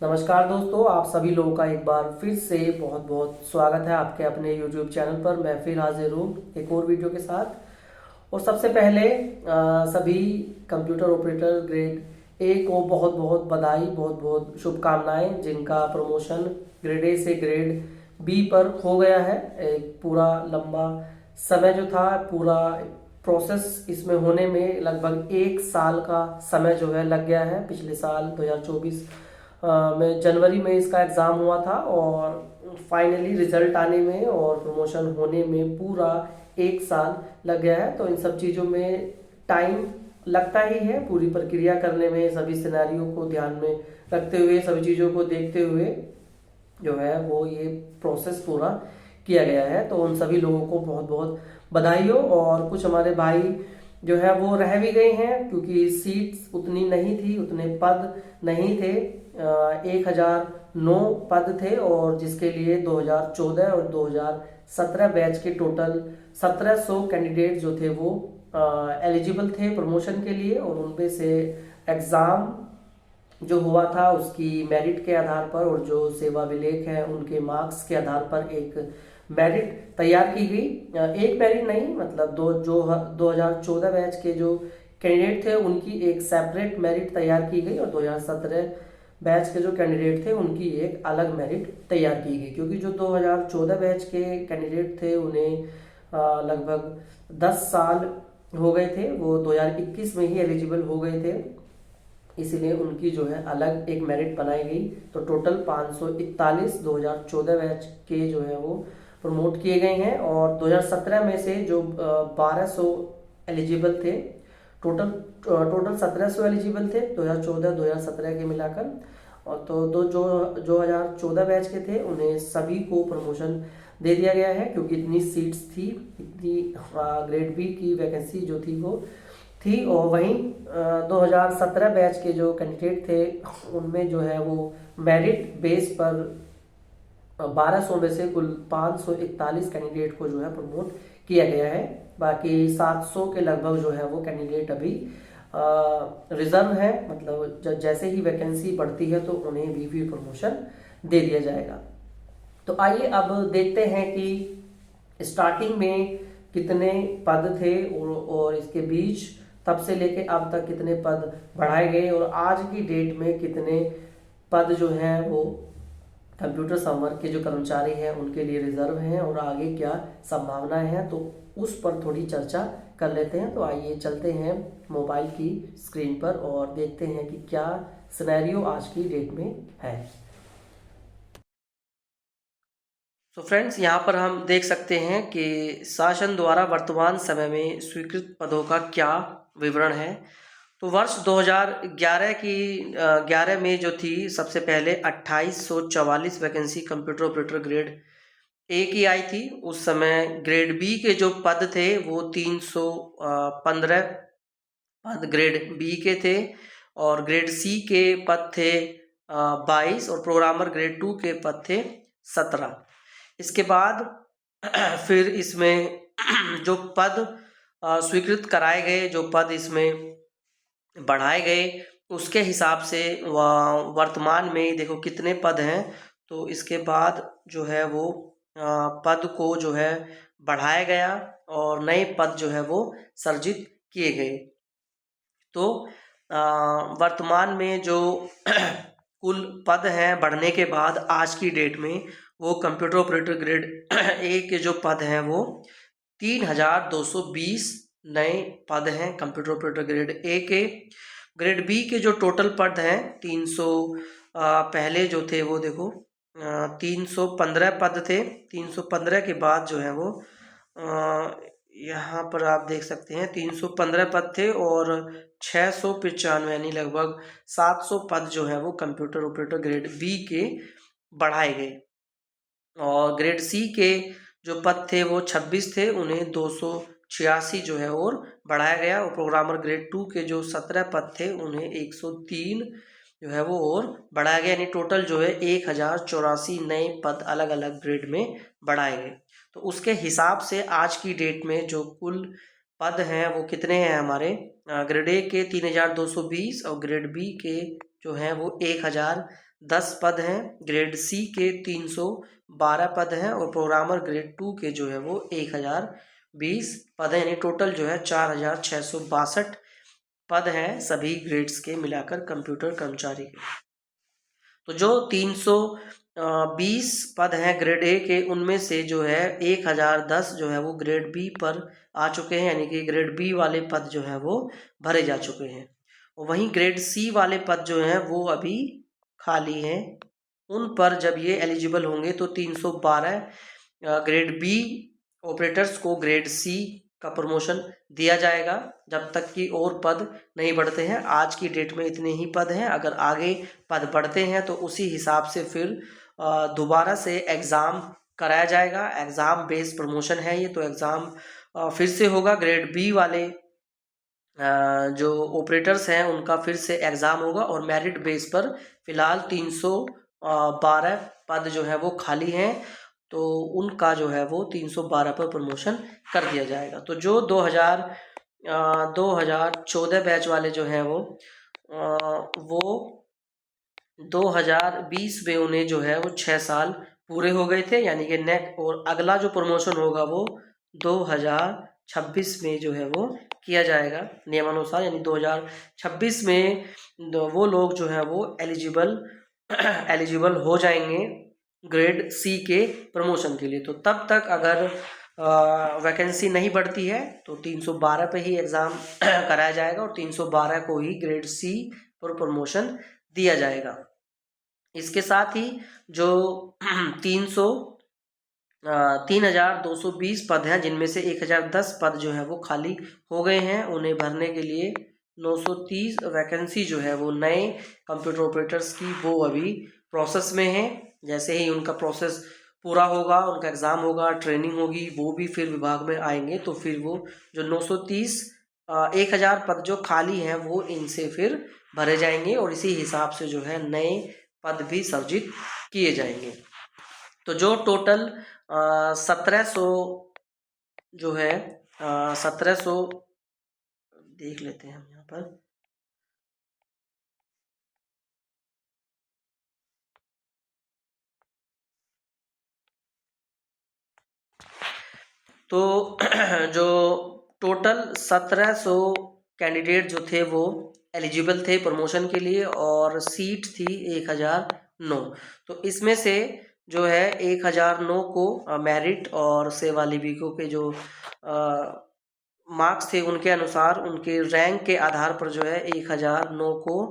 नमस्कार दोस्तों, आप सभी लोगों का एक बार फिर से बहुत बहुत स्वागत है आपके अपने YouTube चैनल पर। मैं फिर हाजिर हूँ एक और वीडियो के साथ। और सबसे पहले सभी कंप्यूटर ऑपरेटर ग्रेड ए को बहुत बहुत बधाई, बहुत बहुत शुभकामनाएं, जिनका प्रमोशन ग्रेड ए से ग्रेड बी पर हो गया है। एक पूरा लंबा समय जो था, पूरा प्रोसेस इसमें होने में लगभग एक साल का समय जो है लग गया है। पिछले साल 2024 में जनवरी में इसका एग्ज़ाम हुआ था और फाइनली रिजल्ट आने में और प्रमोशन होने में पूरा एक साल लग गया है। तो इन सब चीज़ों में टाइम लगता ही है, पूरी प्रक्रिया करने में, सभी सिनेरियो को ध्यान में रखते हुए, सभी चीज़ों को देखते हुए जो है वो ये प्रोसेस पूरा किया गया है। तो उन सभी लोगों को बहुत बहुत बधाई हो। और कुछ हमारे भाई जो है वो रह भी गए हैं, क्योंकि सीट्स उतनी नहीं थी, उतने पद नहीं थे। 1009 पद थे, और जिसके लिए 2014 और 2017 बैच के टोटल 1700 कैंडिडेट जो थे वो एलिजिबल थे प्रमोशन के लिए। और उनमें से एग्ज़ाम जो हुआ था उसकी मेरिट के आधार पर, और जो सेवा विलेख है उनके मार्क्स के आधार पर एक मेरिट तैयार की गई। एक मेरिट नहीं, मतलब 2014 बैच के जो कैंडिडेट थे उनकी एक सेपरेट मेरिट तैयार की गई, और 2017 बैच के जो कैंडिडेट थे उनकी एक अलग मेरिट तैयार की गई। क्योंकि जो 2014 बैच के कैंडिडेट थे उन्हें लगभग 10 साल हो गए थे, वो 2021 में ही एलिजिबल हो गए थे, इसलिए उनकी जो है अलग एक मेरिट बनाई गई। तो टोटल 541 2014 बैच के जो है वो प्रमोट किए गए हैं। और 2017 में से जो 1200 एलिजिबल थे, टोटल टोटल 1700 एलिजिबल थे 2014 2017 के मिलाकर। और तो दो जो 2014 बैच के थे उन्हें सभी को प्रमोशन दे दिया गया है, क्योंकि इतनी सीट्स थी, इतनी ग्रेड बी की वैकेंसी जो थी वो थी। और वहीं 2017 बैच के जो कैंडिडेट थे उनमें जो है वो मेरिट बेस पर 1200 में से कुल 541 कैंडिडेट को जो है प्रमोट किया गया है। बाकी 700 के लगभग जो है वो कैंडिडेट अभी रिजर्व है, मतलब जैसे ही वैकेंसी बढ़ती है तो उन्हें भी प्रमोशन दे दिया जाएगा। तो आइए अब देखते हैं कि स्टार्टिंग में कितने पद थे, और इसके बीच तब से लेके अब तक कितने पद बढ़ाए गए, और आज की डेट में कितने पद जो हैं वो कंप्यूटर संवर्ग के जो कर्मचारी हैं उनके लिए रिजर्व हैं, और आगे क्या संभावनाएं हैं, तो उस पर थोड़ी चर्चा कर लेते हैं। तो आइए चलते हैं मोबाइल की स्क्रीन पर और देखते हैं कि क्या सिनेरियो आज की डेट में है। तो फ्रेंड्स, यहाँ पर हम देख सकते हैं कि शासन द्वारा वर्तमान समय में स्वीकृत पदों का क्या विवरण है। तो वर्ष 2011 की 11 में जो थी, सबसे पहले 2844 vacancy computer operator grade A की आई थी। उस समय ग्रेड बी के जो पद थे वो 315 पद ग्रेड बी के थे, और ग्रेड सी के पद थे 22, और प्रोग्रामर ग्रेड 2 के पद थे 17। इसके बाद फिर इसमें जो पद स्वीकृत कराए गए, जो पद इसमें बढ़ाए गए, उसके हिसाब से वर्तमान में देखो कितने पद हैं। तो इसके बाद जो है वो पद को जो है बढ़ाया गया, और नए पद जो है वो सृजित किए गए। तो वर्तमान में जो कुल पद हैं बढ़ने के बाद आज की डेट में, वो कंप्यूटर ऑपरेटर ग्रेड ए के जो पद हैं वो 3220 नए पद हैं कंप्यूटर ऑपरेटर ग्रेड ए के। ग्रेड बी के जो टोटल पद हैं 300, पहले जो थे वो देखो 315 पद थे। 315 के बाद जो है वो यहाँ पर आप देख सकते हैं 315 पद थे, और 695 यानी लगभग 700 पद जो है वो कंप्यूटर ऑपरेटर ग्रेड बी के बढ़ाए गए। और ग्रेड सी के जो पद थे वो 26 थे, उन्हें 286 जो है और बढ़ाया गया। और प्रोग्रामर ग्रेड 2 के जो 17 पद थे उन्हें 103 जो है वो और बढ़ाया गया, यानी टोटल जो है 1084 नए पद अलग अलग ग्रेड में बढ़ाए गए। तो उसके हिसाब से आज की डेट में जो कुल पद हैं वो कितने हैं हमारे, ग्रेड ए के 3220, और ग्रेड बी के जो हैं वो 10 पद हैं, ग्रेड सी के 312 पद हैं और प्रोग्रामर ग्रेड 2 के जो है वो 1020 पद हैं, यानी टोटल जो है 4662 पद हैं सभी ग्रेड्स के मिलाकर कंप्यूटर कर्मचारी के। तो जो 320 पद हैं ग्रेड ए के, उनमें से जो है 1010 जो है वो ग्रेड बी पर आ चुके हैं, यानी कि ग्रेड बी वाले पद जो है वो भरे जा चुके हैं। और वहीं ग्रेड सी वाले पद जो हैं वो अभी खाली हैं। उन पर जब ये एलिजिबल होंगे तो 312 ग्रेड बी ऑपरेटर्स को ग्रेड सी का प्रमोशन दिया जाएगा, जब तक कि और पद नहीं बढ़ते हैं। आज की डेट में इतने ही पद हैं, अगर आगे पद बढ़ते हैं तो उसी हिसाब से फिर दोबारा से एग्ज़ाम कराया जाएगा। एग्ज़ाम बेस्ड प्रमोशन है ये, तो एग्ज़ाम फिर से होगा। ग्रेड बी वाले जो ऑपरेटर्स हैं उनका फिर से एग्ज़ाम होगा और मेरिट बेस पर फ़िलहाल 312 पद जो है वो खाली हैं, तो उनका जो है वो 312 पर प्रमोशन कर दिया जाएगा। तो जो 2014 बैच वाले जो हैं वो 2020 में उन्हें जो है वो 6 साल पूरे हो गए थे, यानी कि नेक्स्ट और अगला जो प्रमोशन होगा वो 2026 में जो है वो किया जाएगा नियमानुसार, यानी 2026 में वो लोग जो है वो एलिजिबल हो जाएंगे ग्रेड सी के प्रमोशन के लिए। तो तब तक अगर वैकेंसी नहीं बढ़ती है तो 312 पे ही एग्ज़ाम कराया जाएगा और 312 को ही ग्रेड सी पर प्रमोशन दिया जाएगा। इसके साथ ही जो 3220 पद हैं, जिनमें से 1010 पद जो है वो खाली हो गए हैं, उन्हें भरने के लिए 930 वैकेंसी जो है वो नए कंप्यूटर ऑपरेटर्स की वो अभी प्रोसेस में है। जैसे ही उनका प्रोसेस पूरा होगा, उनका एग्ज़ाम होगा, ट्रेनिंग होगी, वो भी फिर विभाग में आएंगे, तो फिर वो जो 930 1000 पद जो खाली हैं वो इनसे फिर भरे जाएंगे और इसी हिसाब से जो है नए पद भी सृजित किए जाएंगे। तो जो टोटल 1700 जो है 1700 देख लेते हैं हम यहाँ पर। तो जो टोटल 1700 कैंडिडेट जो थे वो एलिजिबल थे प्रमोशन के लिए और सीट थी 1009। तो इसमें से जो है 1009 को मेरिट और सेवा लिपिकों के जो मार्क्स थे उनके अनुसार, उनके रैंक के आधार पर जो है 1009 को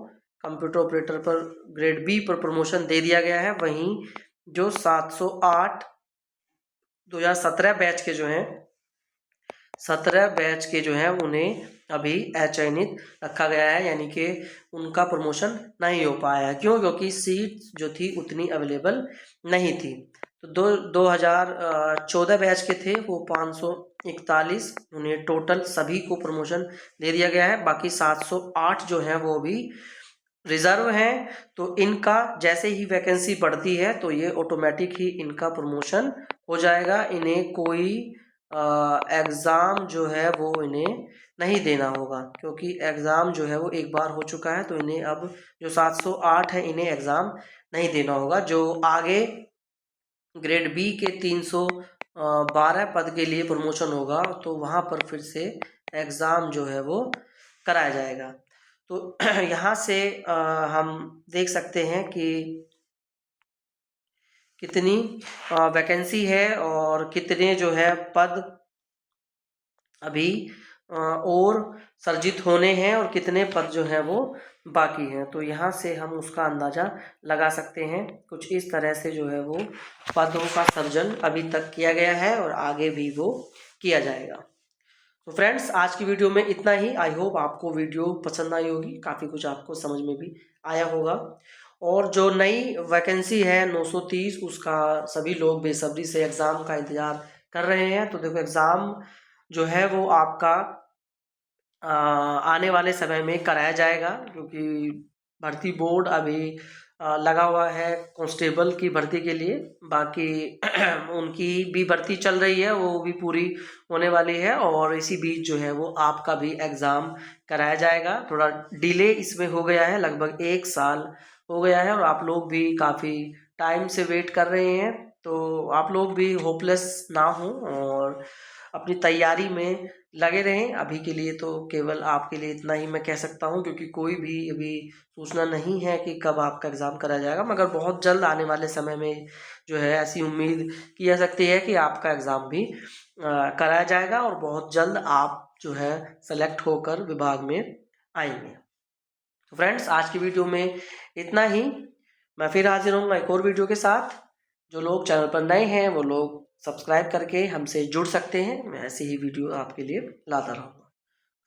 कंप्यूटर ऑपरेटर पर ग्रेड बी पर प्रमोशन दे दिया गया है। वहीं जो 708 2017 बैच के जो हैं 17 बैच के जो हैं उन्हें अभी अचयनित रखा गया है, यानी कि उनका प्रमोशन नहीं हो पाया है। क्यों? क्योंकि सीट जो थी उतनी अवेलेबल नहीं थी। तो 2014 बैच के थे वो 541, उन्हें टोटल सभी को प्रमोशन दे दिया गया है। बाकी 708 जो हैं वो भी रिजर्व हैं, तो इनका जैसे ही वैकेंसी बढ़ती है तो ये ऑटोमेटिक ही इनका प्रमोशन हो जाएगा। इन्हें कोई एग्ज़ाम जो है वो इन्हें नहीं देना होगा, क्योंकि एग्ज़ाम जो है वो एक बार हो चुका है, तो इन्हें अब जो 708 है इन्हें एग्ज़ाम नहीं देना होगा। जो आगे ग्रेड बी के 312 पद के लिए प्रमोशन होगा तो वहाँ पर फिर से एग्ज़ाम जो है वो कराया जाएगा। तो यहाँ से हम देख सकते हैं कि कितनी वैकेंसी है और कितने जो है पद अभी और सर्जित होने हैं और कितने पद जो हैं वो बाकी हैं। तो यहाँ से हम उसका अंदाज़ा लगा सकते हैं। कुछ इस तरह से जो है वो पदों का सर्जन अभी तक किया गया है और आगे भी वो किया जाएगा। तो फ्रेंड्स, आज की वीडियो में इतना ही। आई होप आपको वीडियो पसंद आई होगी, काफ़ी कुछ आपको समझ में भी आया होगा। और जो नई वैकेंसी है 930, उसका सभी लोग बेसब्री से एग्ज़ाम का इंतज़ार कर रहे हैं। तो देखो, एग्ज़ाम जो है वो आपका आने वाले समय में कराया जाएगा, क्योंकि भर्ती बोर्ड अभी लगा हुआ है कांस्टेबल की भर्ती के लिए। बाकी उनकी भी भर्ती चल रही है, वो भी पूरी होने वाली है और इसी बीच जो है वो आपका भी एग्ज़ाम कराया जाएगा। थोड़ा डिले इसमें हो गया है, लगभग 1 साल हो गया है और आप लोग भी काफ़ी टाइम से वेट कर रहे हैं, तो आप लोग भी होपलेस ना हो और अपनी तैयारी में लगे रहें। अभी के लिए तो केवल आपके लिए इतना ही मैं कह सकता हूं, क्योंकि कोई भी अभी सूचना नहीं है कि कब आपका एग्ज़ाम करा जाएगा, मगर बहुत जल्द आने वाले समय में जो है ऐसी उम्मीद की जा सकती है कि आपका एग्ज़ाम भी कराया जाएगा और बहुत जल्द आप जो है सेलेक्ट होकर विभाग में आएंगे। तो फ्रेंड्स, आज की वीडियो में इतना ही। मैं फिर हाजिर होऊंगा एक और वीडियो के साथ। जो लोग चैनल पर नए हैं वो लोग सब्सक्राइब करके हमसे जुड़ सकते हैं। मैं ऐसे ही वीडियो आपके लिए लाता रहूँगा।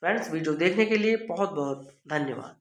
फ्रेंड्स, वीडियो देखने के लिए बहुत बहुत धन्यवाद।